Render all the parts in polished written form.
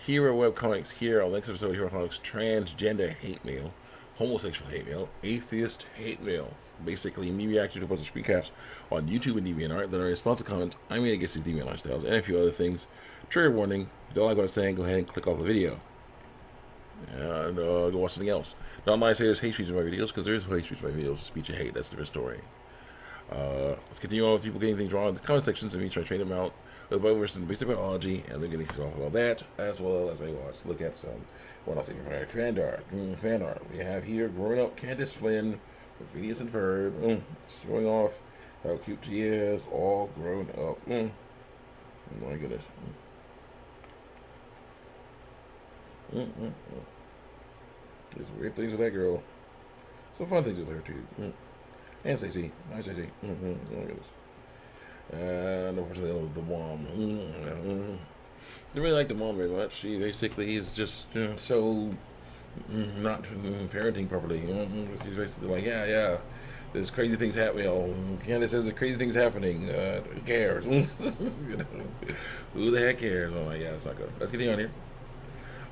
Hero Webcomics here on the next episode of Hero Comics: Transgender Hate Mail, Homosexual Hate Mail, Atheist Hate Mail. Basically, me reacting to a bunch of screencaps on YouTube and DeviantArt that are responsive comments I made against these deviant lifestyles and a few other things. Trigger warning: if you don't like what I'm saying, go ahead and click off the video and go watch something else. Not my say there's hate speech in my videos, because there is hate speech in my videos. Speech of hate, that's a different story. Let's continue on with people getting things wrong in the comment sections and me trying to train them out with Bible verses and basic biology, and then getting off about that, as well as I look at some what else fan art. We have here growing up Candace Flynn with Phineas and Ferb, showing off how cute she is, all grown up. Oh my goodness. There's weird things with that girl. Some fun things with her too. And Stacey. Hi, Stacey. Oh my goodness. And unfortunately, the mom. Didn't really like the mom very much. She basically is just so not parenting properly. She's basically like, yeah, there's crazy things happening. Candace says there's crazy things happening. Who cares? Who the heck cares? Oh, yeah, it's not good. Let's continue on here.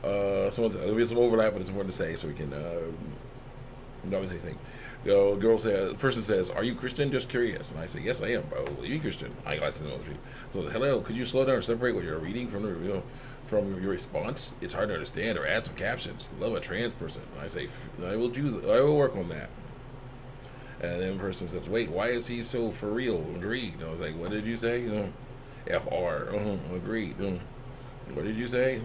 There'll be some overlap, but it's important to say so we can not say anything. Person says, "Are you Christian? Just curious." And I say, "Yes, I am. Bro. Are you Christian?" Eyeglasses and military. So, hello. Could you slow down or separate what you're reading from from your response? It's hard to understand. Or add some captions. Love a trans person. And I say, I will work on that. And then the person says, "Wait, why is he so for real?" Agreed. And I was like, "What did you say?" FR. Agreed. What did you say?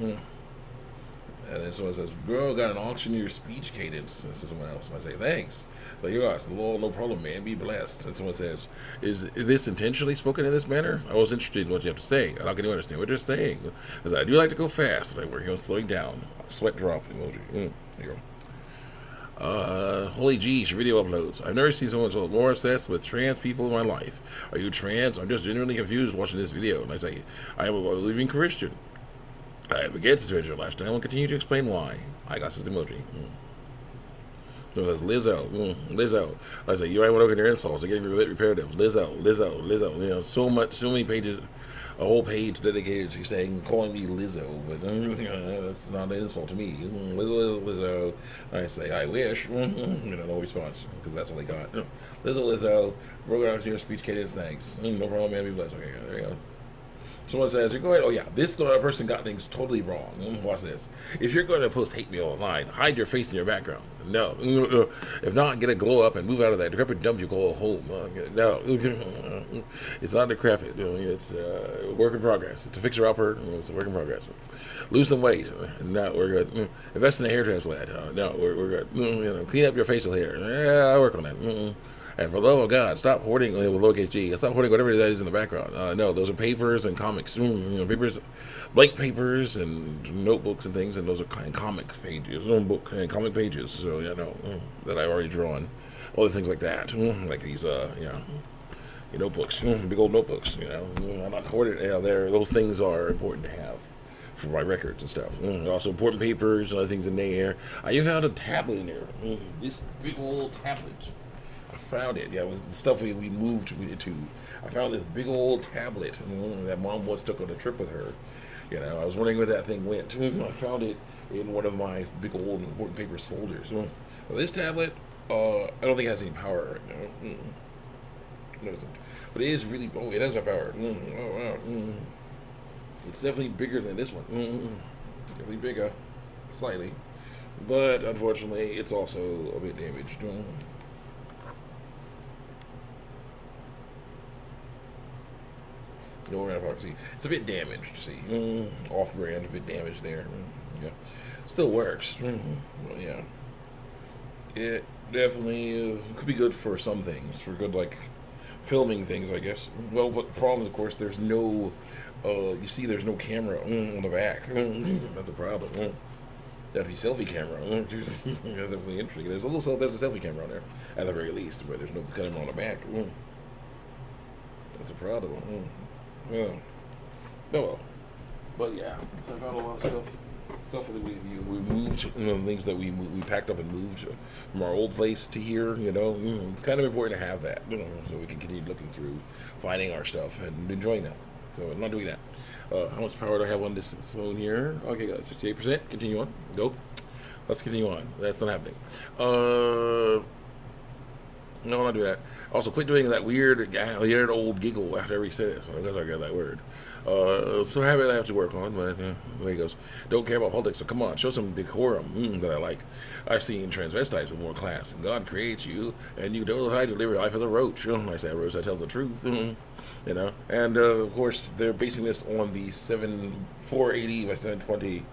And then someone says, "Girl, got an auction your speech cadence." And someone else. And I say, "Thanks." So you ask, "Lord, no problem, man. Be blessed." And someone says, "Is this intentionally spoken in this manner? I was interested in what you have to say. How can you understand what you're saying?" Because I do like to go fast, and I work on slowing down. Sweat drop emoji. There you go. Holy geez, your video uploads. I've never seen someone so more obsessed with trans people in my life. Are you trans? I'm just genuinely confused watching this video. And I say, I am a believing Christian. I am against the transgender lifestyle and continue to explain why. Eyeglasses emoji. So it says Lizzo. Lizzo. I say, you might want to look at your insults. They're getting repetitive. Lizzo. So many pages, a whole page dedicated to saying, calling me Lizzo. But that's not an insult to me. Lizzo. I say, I wish. No response, because that's all they got. Lizzo. Broke out your speech cadence. Thanks. No problem, man. Be blessed. Okay, there you go. Someone says, you're going, oh yeah, this person got things totally wrong. Watch this. If you're going to post hate mail online, hide your face in your background. No. If not, get a glow up and move out of that decrepit dump you call home. No. It's not decrepit. It's a work in progress. It's a fixer-upper. It's a work in progress. Lose some weight. No, we're good. Invest in a hair transplant. No, we're good. Clean up your facial hair. Yeah, I work on that. And for the love of God, stop hoarding with lowercase g. Stop hoarding whatever that is in the background. No, those are papers and comics. Papers, blank papers and notebooks and things, and those are comic pages, book and comic pages. So that I've already drawn. Other things like that, like these, notebooks, big old notebooks. I'm not hoarding. Those things are important to have for my records and stuff. Also important papers and other things in there. I even found a tablet in there. This big old tablet. I found it. Yeah, it was the stuff we moved to. I found this big old tablet that Mom once took on a trip with her. I was wondering where that thing went. I found it in one of my big old important papers folders. This tablet, I don't think it has any power right now. It doesn't. But it is really, it has a power. Oh, wow. It's definitely bigger than this one. Definitely bigger, slightly. But unfortunately, it's also a bit damaged. No see, it's a bit damaged. See, off-brand, a bit damaged there. Yeah, still works. Well, yeah, it definitely could be good for some things, for good like filming things, I guess. Well, but the problem is, of course, there's no. There's no camera on the back. That's a problem. That'd be selfie camera. That's definitely interesting. There's a selfie camera on there, at the very least, but there's no camera on the back. That's a problem. Yeah. Oh well. But yeah, so I found a lot of stuff that we moved, things that we packed up and moved from our old place to here. Kind of important to have that, so we can continue looking through, finding our stuff and enjoying that. So I'm not doing that. How much power do I have on this phone here? Okay, guys, 68%. Continue on. Go. Let's continue on. That's not happening. No, I'm not do that. Also, quit doing that weird old giggle after every sentence. Because I got that word. So habit I have to work on, but the way it goes. Don't care about politics, so come on, show some decorum that I like. I've seen transvestites with more class. God creates you, and you don't know how to live your life as a roach. I say a roach that tells the truth. You know, and of course they're basing this on the 480 by 720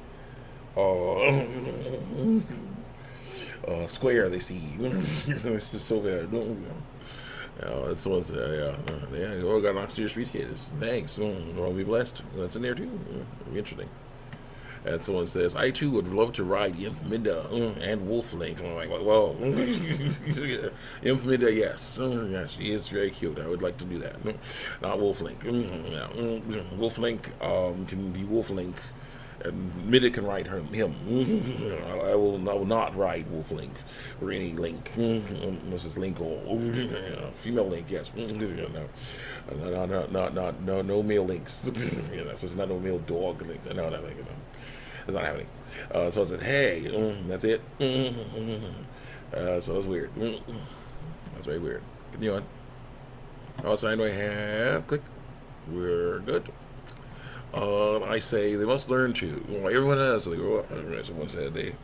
square they see. It's just so bad. That's the ones. Yeah. Oh, got knocks to your street skaters. Thanks. I'll be blessed. That's in there too. It'll be interesting. And someone says, I too would love to ride Minda and Wolf Link. I'm like, whoa. Minda, yes. Yes, she is very cute. I would like to do that. Not Wolf Link. Wolf Link can be Wolf Link. And Minda can ride him. I will not ride Wolf Link or any Link. Mrs. Link or female Link, yes. No male Links. So it's not no male dog Links. No, nothing. It's not happening. So I said, hey, that's it. So it was weird. That's very weird. Continue on. Also, do I have? Click. We're good. I say they must learn to. Well, everyone has. They grow up. Someone said they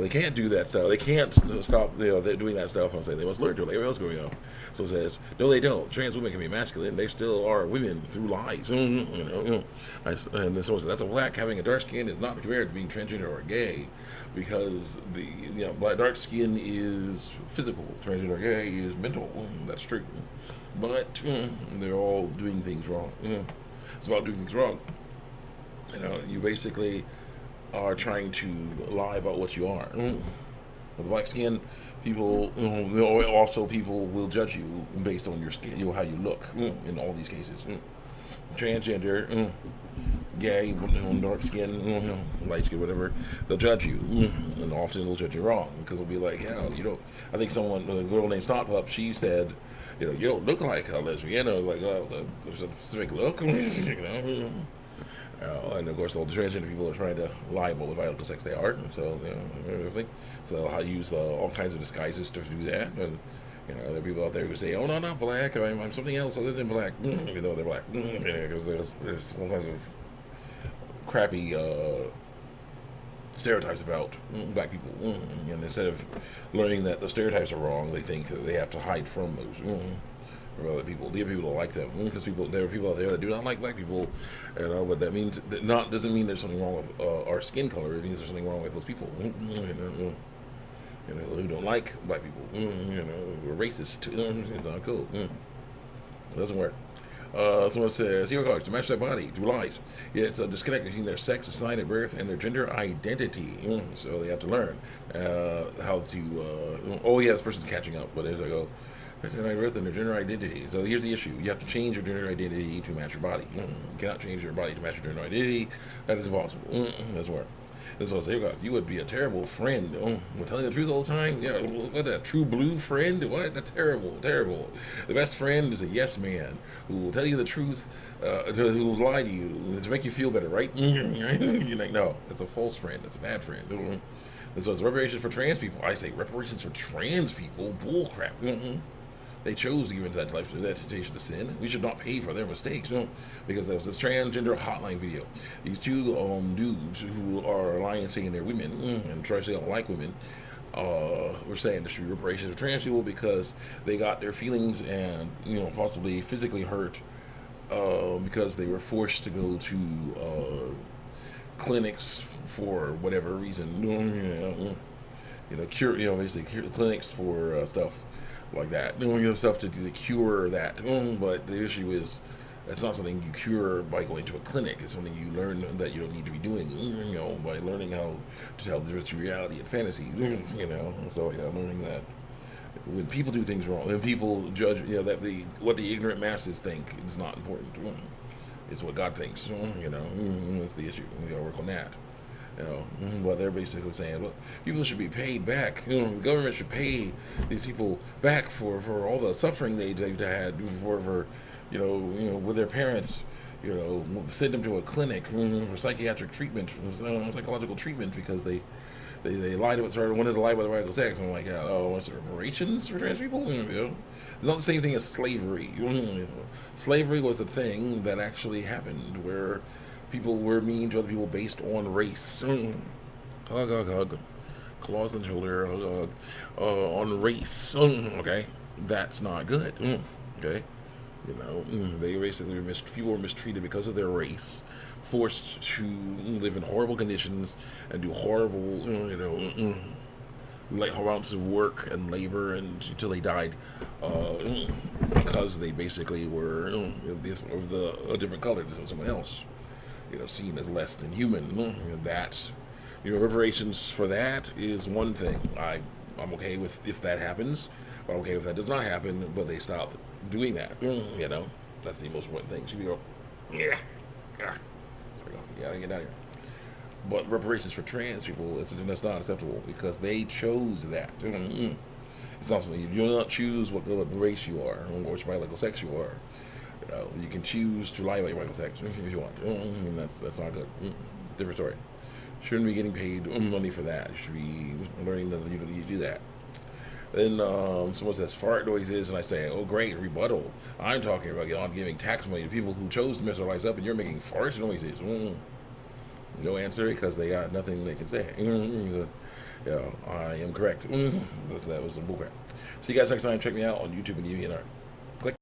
can't do that stuff. They can't stop. They're doing that stuff. I say they must learn to. Like everyone else growing up. So it says no, they don't. Trans women can be masculine. They still are women through lies. And then someone says that's a black having a dark skin is not compared to being transgender or gay, because the dark skin is physical. Transgender or gay is mental. That's true. But they're all doing things wrong. It's about doing things wrong. You basically are trying to lie about what you are. With black skin, people also people will judge you based on your skin, how you look. In all these cases, transgender, gay, dark skin, light skin, whatever, they'll judge you, and often they'll judge you wrong because they'll be like, you don't. I think a girl named Stop Up, she said, you don't look like a lesbian, or like there's a specific look, and of course all the transgender people are trying to lie about what biological sex they are, so everything. So they'll use all kinds of disguises to do that, and there are people out there who say, "Oh no, not black. I'm something else other than black," even though they're black, because there's all kinds of crappy stereotypes about black people, and instead of learning that the stereotypes are wrong, they think they have to hide from those from other people. The other people don't like them because there are people out there that do not like black people, but that means doesn't mean there's something wrong with our skin color. It means there's something wrong with those people, who don't like black people, who are racist. It's not cool. It doesn't work. Someone says, here we go, to match their body through lies. It's a disconnect between their sex assigned at birth and their gender identity. So they have to learn how to. This person's catching up, but there they go. Their birth and their gender identity. So here's the issue: you have to change your gender identity to match your body. You cannot change your body to match your gender identity. That is impossible. Doesn't work. And so I say, you would be a terrible friend. We're telling the truth all the time. Yeah, what, that true blue friend? What? That's terrible. The best friend is a yes man who will tell you the truth, who will lie to you to make you feel better, right? You're like, no, that's a false friend. That's a bad friend. And so it's reparations for trans people. I say reparations for trans people. Bull crap. They chose to give into that temptation to sin. We should not pay for their mistakes, because there was this transgender hotline video. These two dudes who are lying and saying they're women and try to say they don't like women were saying there should be reparations for trans people because they got their feelings and possibly physically hurt because they were forced to go to clinics for whatever reason. Basically clinics for stuff like that, stuff to cure that. But the issue is, that's not something you cure by going to a clinic. It's something you learn that you don't need to be doing, by learning how to tell the difference between reality and fantasy, So, learning that when people do things wrong, when people judge, that what the ignorant masses think is not important. It's what God thinks, that's the issue. We gotta work on that. But they're basically saying, well, people should be paid back. The government should pay these people back for all the suffering they've had for with their parents, send them to a clinic for psychiatric treatment, psychological treatment because they lied about wanted to lie about the right sex. I'm like, oh, what's the reparations for trans people? It's not the same thing as slavery. Slavery was a thing that actually happened where people were mean to other people based on race. Hug, hug, hug. Claws and shoulder, hug, hug. On race. Okay, that's not good. Okay. They basically people were mistreated because of their race, forced to live in horrible conditions and do horrible, like amounts of work and labor and until they died, because they basically were of a different color than someone else, seen as less than human. That, reparations for that is one thing. I'm okay with if that happens. I'm okay if that does not happen, but they stop doing that. That's the most important thing. So you go, yeah, yeah, yeah, get out of here. But reparations for trans people, that's not acceptable because they chose that. It's not something you do not choose what race you are or which biological sex you are. You can choose to lie about your biological sex if you want. That's not good. Different story. Shouldn't be getting paid money for that. You should be learning that you don't need to do that. Then someone says fart noises, and I say, oh great, rebuttal. I'm talking about giving tax money to people who chose to mess their lives up, and you're making fart noises. No answer because they got nothing they can say. I am correct. That was some bullcrap. See you guys next time. Check me out on YouTube and DeviantArt.